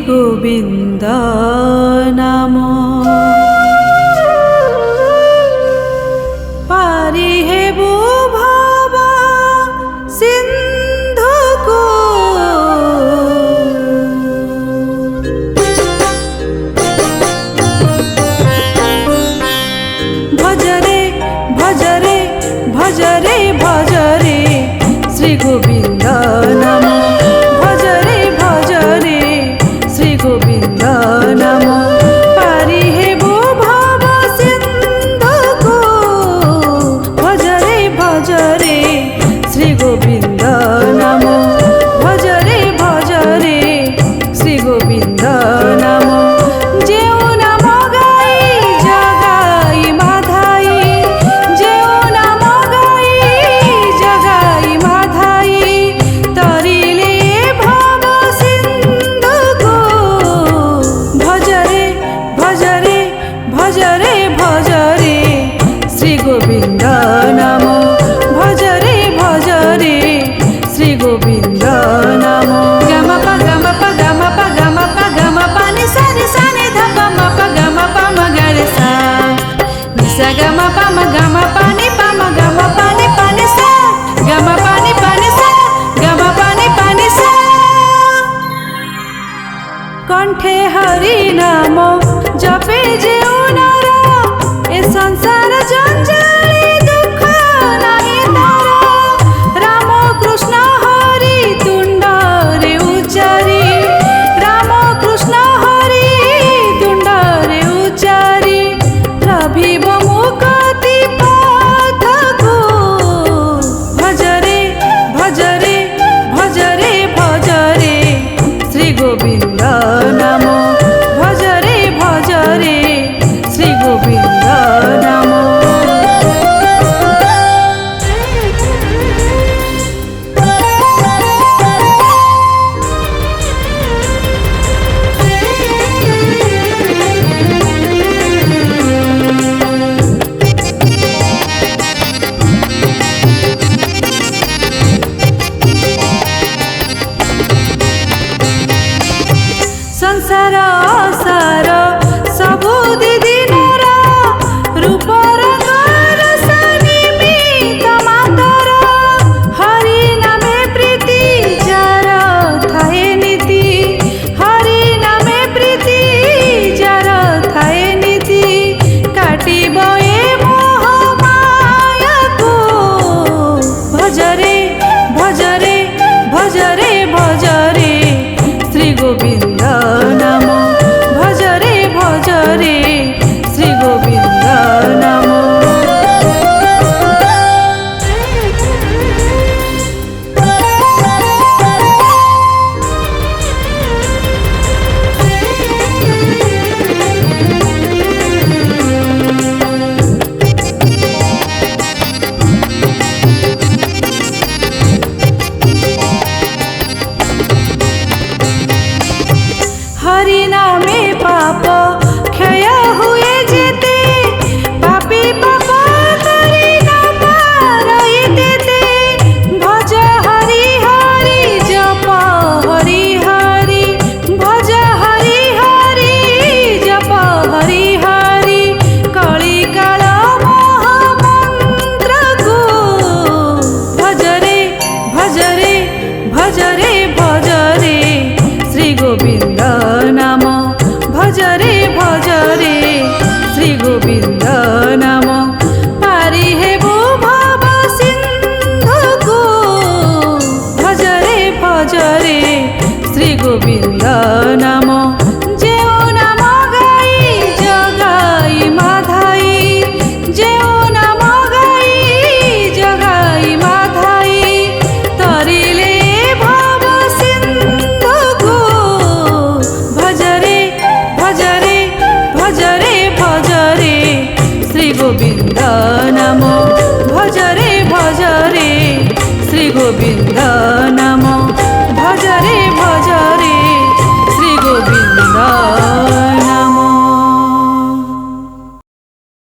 গোবিন্দ নাম পারি হেবু ভব সিন্ধুকু ভজরে ভজরে ভজরে ভজরে শ্রী গোবিন্দ নাম ভজরে ভজরে শ্রী গোবিন্দ নাম পারি হেবু ভব সিন্ধুকু ভজরে ভজরে শ্রী গোবিন্দ নাম ভজরে ভজরে শ্রী গোবিন্দ নাম যেও নাম গাই জগাই মাধাই যেও নাম গাই জগাই মাধাই তরিলে ভব সিন্ধুকু ভজরে ভজরে ভজরে ভজরে শ্রী গোবিন্দ নাম ভজরে ভজরে শ্রী গোবিন্দ নাম গম প গম প গম প গম প গম প নি সা নি সা নি ধ প ম প গম প ম গ রে সা নি সা গম প ম গম প নি প ম গম প নি প নি সা গম প নি প নি সা গম প নি প নি সা কণ্ঠে হরি নাম জপে যেও নর এ সংসার জঞ্জালি দুঃখ নাহি তার রাম কৃষ্ণ হরি তুণ্ডরে উচ্চারি রাম কৃষ্ণ হরি তুণ্ডরে উচ্চারি লভিব মুক্তি পথকু ভজরে ভজরে ভজরে ভজরে শ্রী গোবিন্দ নাম ভজরে ভজরে শ্রী গোবিন্দ নাম ସଂସାର ସାର ସବୁ ଦିଦିନର ରୂପର ରସ ନିମିତ୍ତ ମାତର ହରି ନାମେ ପ୍ରୀତି ଯାର ଥାଏ ନୀତି ହରି ନାମେ ପ୍ରୀତି ଯାର ଥାଏ ନୀତି କାଟିବ ଏ ମୋହ ମାୟାକୁ ଭଜରେ ଭଜରେ ଭଜରେ ଭଜରେ শ্রী গোবিন্দ নাম ভজরে ভজরে শ্রী গোবিন্দ নাম হরি নামে পাপ ক্ষয় হুয়ে যেতে পাপী পাপ করি না পারাইতে ভজ হরি হরি জপ হরি হরি ভজ হরি হরি জপ হরি হরি কলি কাল মোহ মন্ত্রকু ভজরে ভজরে ভজরে ভজরে শ্রী গোবিন্দ নাম ভজরে ভজরে শ্রী গোবিন্দ নাম পারি হেবু ভব সিন্ধুকু ভজরে ভজরে শ্রী গোবিন্দ নাম যেও নাম গাই জগাই মাধাই যেও নাম গাই জগাই মাধাই তরিলে ভব সিন্ধুকু ভজরে ভজরে ভজরে ভজরে শ্রী গোবিন্দ নাম ভজরে ভজরে শ্রী গোবিন্দ